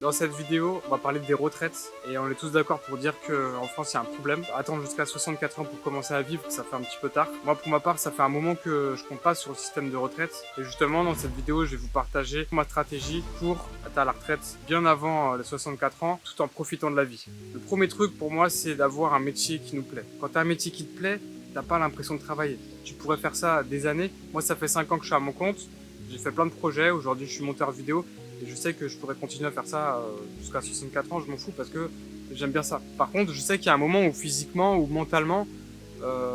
Dans cette vidéo, on va parler des retraites et on est tous d'accord pour dire qu'en France, il y a un problème. Attendre jusqu'à 64 ans pour commencer à vivre, ça fait un petit peu tard. Moi, pour ma part, ça fait un moment que je compte pas sur le système de retraite. Et justement, dans cette vidéo, je vais vous partager ma stratégie pour atteindre la retraite bien avant les 64 ans, tout en profitant de la vie. Le premier truc pour moi, c'est d'avoir un métier qui nous plaît. Quand tu as un métier qui te plaît, t'as pas l'impression de travailler. Tu pourrais faire ça des années. Moi, ça fait 5 ans que je suis à mon compte. J'ai fait plein de projets. Aujourd'hui, je suis monteur vidéo. Et je sais que je pourrais continuer à faire ça jusqu'à 64 ans, je m'en fous parce que j'aime bien ça. Par contre, je sais qu'il y a un moment où physiquement ou mentalement,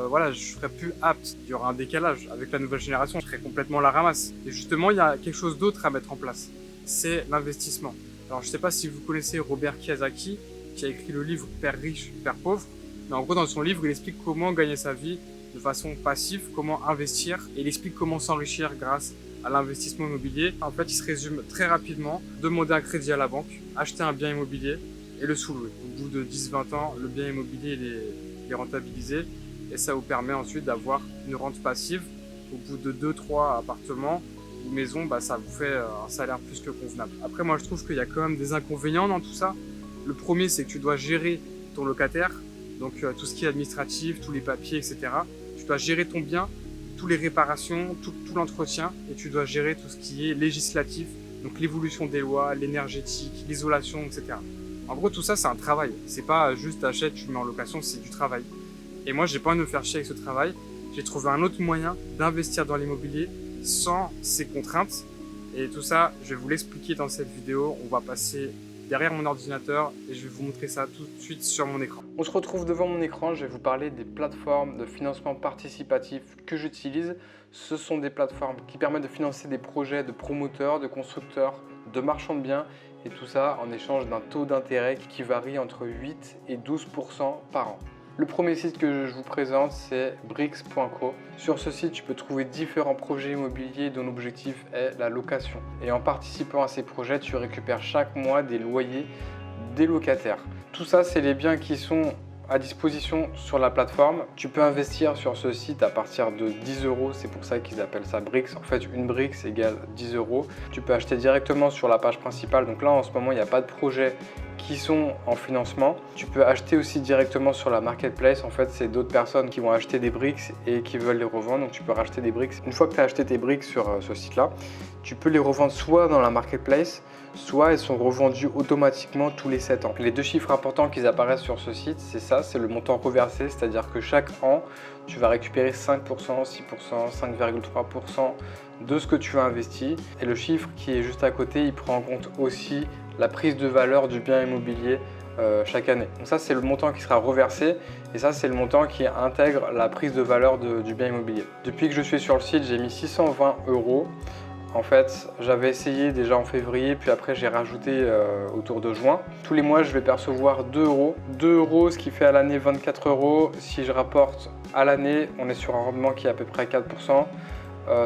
voilà, je serais plus apte. Il y aura un décalage avec la nouvelle génération, je serais complètement à la ramasse. Et justement, il y a quelque chose d'autre à mettre en place. C'est l'investissement. Alors, je sais pas si vous connaissez Robert Kiyosaki, qui a écrit le livre Père riche, Père pauvre. Mais en gros, dans son livre, il explique comment gagner sa vie de façon passive, comment investir, et il explique comment s'enrichir grâce à l'investissement immobilier. En fait, il se résume très rapidement: demander un crédit à la banque, acheter un bien immobilier et le sous-louer. Au bout de 10-20 ans, le bien immobilier il est rentabilisé et ça vous permet ensuite d'avoir une rente passive. Au bout de 2-3 appartements ou maisons, ça vous fait un salaire plus que convenable. Après, moi, je trouve qu'il y a quand même des inconvénients dans tout ça. Le premier, c'est que tu dois gérer ton locataire, donc tout ce qui est administratif, tous les papiers, etc. Tu dois gérer ton bien, toutes les réparations, tout l'entretien, et tu dois gérer tout ce qui est législatif, donc l'évolution des lois, l'énergétique, l'isolation, etc. En gros, tout ça, c'est un travail. C'est pas juste t'achètes, tu le mets en location, c'est du travail. Et moi, j'ai pas envie de me faire chier avec ce travail. J'ai trouvé un autre moyen d'investir dans l'immobilier sans ces contraintes. Et tout ça, je vais vous l'expliquer dans cette vidéo. On va passer derrière mon ordinateur et je vais vous montrer ça tout de suite sur mon écran. On se retrouve devant mon écran, je vais vous parler des plateformes de financement participatif que j'utilise. Ce sont des plateformes qui permettent de financer des projets de promoteurs, de constructeurs, de marchands de biens, et tout ça en échange d'un taux d'intérêt qui varie entre 8 et 12% par an. Le premier site que je vous présente, c'est Brix.co. Sur ce site, tu peux trouver différents projets immobiliers dont l'objectif est la location. Et en participant à ces projets, tu récupères chaque mois des loyers des locataires. Tout ça, c'est les biens qui sont à disposition sur la plateforme. Tu peux investir sur ce site à partir de 10 euros, c'est pour ça qu'ils appellent ça Brix. En fait, une Brix égale 10 euros. Tu peux acheter directement sur la page principale. Donc là, en ce moment, il n'y a pas de projet qui sont en financement. Tu peux acheter aussi directement sur la marketplace. En fait, c'est d'autres personnes qui vont acheter des briques et qui veulent les revendre. Donc tu peux racheter des briques. Une fois que tu as acheté tes briques sur ce site-là, tu peux les revendre soit dans la marketplace, soit elles sont revendues automatiquement tous les 7 ans. Les deux chiffres importants qui apparaissent sur ce site, c'est ça, c'est le montant reversé, c'est-à-dire que chaque an, tu vas récupérer 5%, 6%, 5,3% de ce que tu as investi. Et le chiffre qui est juste à côté, il prend en compte aussi la prise de valeur du bien immobilier chaque année. Donc ça, c'est le montant qui sera reversé et ça, c'est le montant qui intègre la prise de valeur du bien immobilier. Depuis que je suis sur le site, j'ai mis 620 euros. En fait, j'avais essayé déjà en février, puis après j'ai rajouté autour de juin. Tous les mois, je vais percevoir 2 euros. 2 euros, ce qui fait à l'année 24 euros. Si je rapporte à l'année, on est sur un rendement qui est à peu près 4%,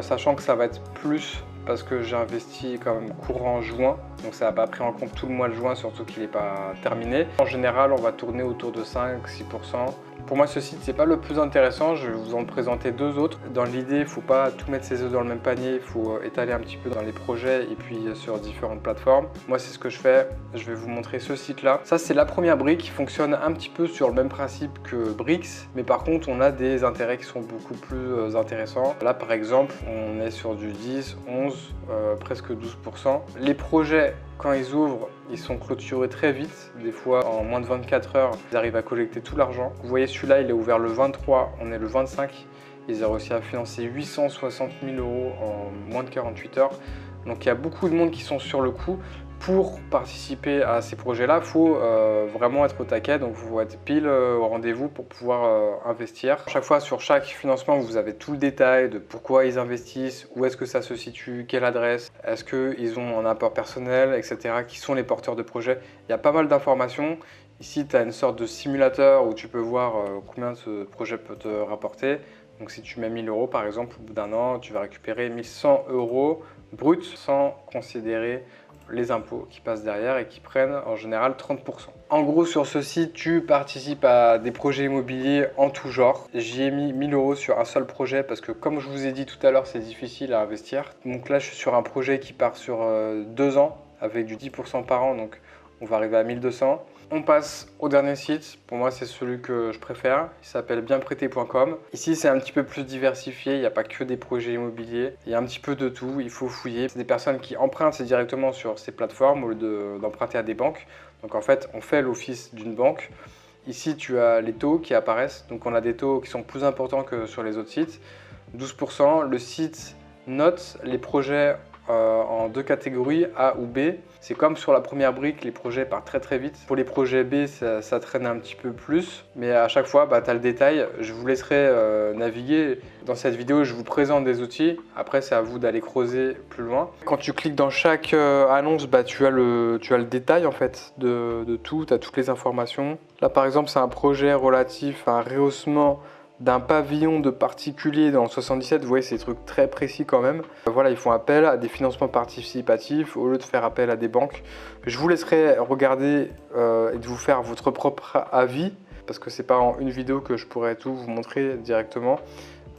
sachant que ça va être plus parce que j'ai investi quand même courant juin. Donc ça n'a pas pris en compte tout le mois de juin, surtout qu'il n'est pas terminé. En général, on va tourner autour de 5-6%. Pour moi, ce site, c'est pas le plus intéressant. Je vais vous en présenter deux autres. Dans l'idée, il ne faut pas tout mettre ses œufs dans le même panier. Il faut étaler un petit peu dans les projets et puis sur différentes plateformes. Moi, c'est ce que je fais. Je vais vous montrer ce site-là. Ça, c'est la première brique qui fonctionne un petit peu sur le même principe que Brix. Mais par contre, on a des intérêts qui sont beaucoup plus intéressants. Là, par exemple, on est sur du 10, 11, presque 12%. Les projets, quand ils ouvrent, ils sont clôturés très vite. Des fois, en moins de 24 heures, ils arrivent à collecter tout l'argent. Vous voyez, celui-là, il est ouvert le 23, on est le 25. Ils ont réussi à financer 860 000 euros en moins de 48 heures. Donc, il y a beaucoup de monde qui sont sur le coup. Pour participer à ces projets-là, il faut vraiment être au taquet, donc il faut être pile au rendez-vous pour pouvoir investir. Chaque fois, sur chaque financement, vous avez tout le détail de pourquoi ils investissent, où est-ce que ça se situe, quelle adresse, est-ce qu'ils ont un apport personnel, etc. Qui sont les porteurs de projets. Il y a pas mal d'informations. Ici, tu as une sorte de simulateur où tu peux voir combien ce projet peut te rapporter. Donc si tu mets 1000 euros par exemple, au bout d'un an, tu vas récupérer 1100 euros bruts sans considérer les impôts qui passent derrière et qui prennent en général 30%. En gros, sur ce site, tu participes à des projets immobiliers en tout genre. J'y ai mis 1000 euros sur un seul projet parce que comme je vous ai dit tout à l'heure, c'est difficile à investir. Donc là, je suis sur un projet qui part sur 2 ans avec du 10% par an. Donc On va arriver à 1200. On passe au dernier site. Pour moi, c'est celui que je préfère. Il s'appelle bienprêté.com. Ici, c'est un petit peu plus diversifié. Il n'y a pas que des projets immobiliers. Il y a un petit peu de tout. Il faut fouiller. C'est des personnes qui empruntent directement sur ces plateformes au lieu d'emprunter à des banques. Donc en fait, on fait l'office d'une banque. Ici, tu as les taux qui apparaissent. Donc on a des taux qui sont plus importants que sur les autres sites. 12%. Le site note les projets en deux catégories, A ou B. C'est comme sur la première brique, les projets partent très vite. Pour les projets B, ça traîne un petit peu plus. Mais à chaque fois, tu as le détail. Je vous laisserai naviguer. Dans cette vidéo, je vous présente des outils. Après, c'est à vous d'aller creuser plus loin. Quand tu cliques dans chaque annonce, tu as le détail en fait de tout. Tu as toutes les informations. Là, par exemple, c'est un projet relatif à un rehaussement d'un pavillon de particulier dans le 77, vous voyez, c'est des trucs très précis quand même. Voilà, ils font appel à des financements participatifs au lieu de faire appel à des banques. Je vous laisserai regarder et de vous faire votre propre avis, parce que c'est pas en une vidéo que je pourrais tout vous montrer directement.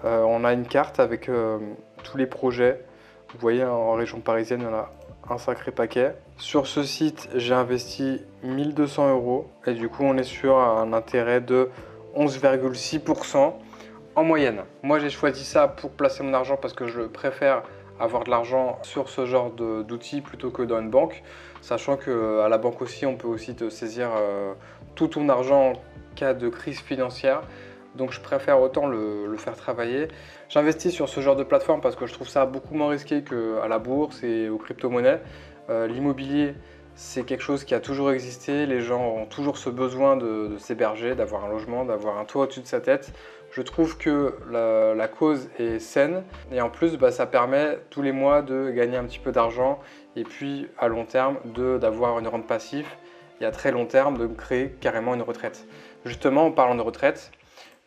On a une carte avec tous les projets. Vous voyez, en région parisienne, il y en a un sacré paquet. Sur ce site, j'ai investi 1200 € et du coup, on est sur un intérêt de 11,6% en moyenne. Moi, j'ai choisi ça pour placer mon argent parce que je préfère avoir de l'argent sur ce genre d'outils plutôt que dans une banque, sachant qu'à la banque aussi, on peut aussi te saisir tout ton argent en cas de crise financière. Donc, je préfère autant le faire travailler. J'investis sur ce genre de plateforme parce que je trouve ça beaucoup moins risqué qu'à la bourse et aux crypto-monnaies. L'immobilier, c'est quelque chose qui a toujours existé. Les gens ont toujours ce besoin de s'héberger, d'avoir un logement, d'avoir un toit au-dessus de sa tête. Je trouve que la cause est saine et en plus, ça permet tous les mois de gagner un petit peu d'argent et puis à long terme d'avoir une rente passive et à très long terme de créer carrément une retraite. Justement, en parlant de retraite,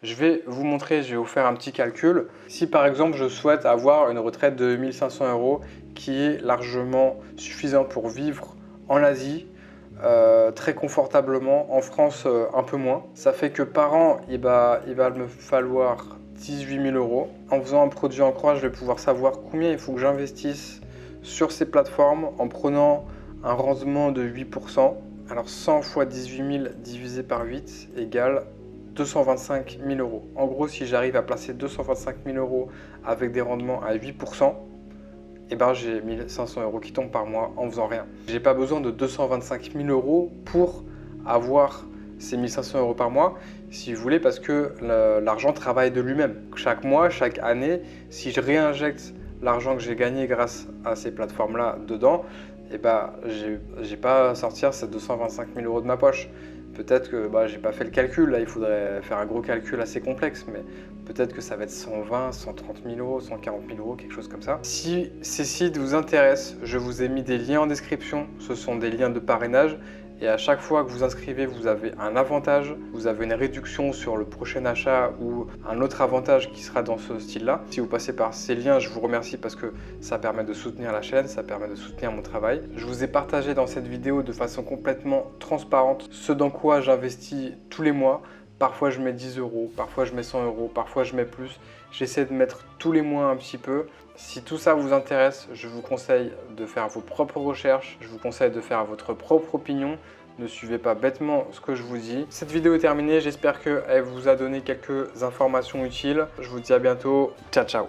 je vais vous montrer, je vais vous faire un petit calcul. Si par exemple, je souhaite avoir une retraite de 1500 € qui est largement suffisant pour vivre en Asie, très confortablement, en France un peu moins. Ça fait que par an, il va me falloir 18 000 €. En faisant un produit en croix, je vais pouvoir savoir combien il faut que j'investisse sur ces plateformes en prenant un rendement de 8%. Alors 100 fois 18 000 divisé par 8 égale 225 000 €. En gros, si j'arrive à placer 225 000 € avec des rendements à 8%, j'ai 1500 € qui tombent par mois en faisant rien. J'ai pas besoin de 225 000 € pour avoir ces 1500 € par mois, si vous voulez, parce que l'argent travaille de lui-même. Chaque mois, chaque année, si je réinjecte l'argent que j'ai gagné grâce à ces plateformes-là dedans, j'ai pas à sortir ces 225 000 € de ma poche. Peut-être que j'ai pas fait le calcul, là il faudrait faire un gros calcul assez complexe, mais peut-être que ça va être 120, 130 000 €, 140 000 €, quelque chose comme ça. Si ces sites vous intéressent, je vous ai mis des liens en description, ce sont des liens de parrainage. Et à chaque fois que vous inscrivez, vous avez un avantage, vous avez une réduction sur le prochain achat ou un autre avantage qui sera dans ce style-là. Si vous passez par ces liens, je vous remercie parce que ça permet de soutenir la chaîne, ça permet de soutenir mon travail. Je vous ai partagé dans cette vidéo de façon complètement transparente ce dans quoi j'investis tous les mois. Parfois je mets 10 €, parfois je mets 100 €, parfois je mets plus. J'essaie de mettre tous les mois un petit peu. Si tout ça vous intéresse, je vous conseille de faire vos propres recherches, je vous conseille de faire votre propre opinion. Ne suivez pas bêtement ce que je vous dis. Cette vidéo est terminée, j'espère qu'elle vous a donné quelques informations utiles. Je vous dis à bientôt, ciao ciao.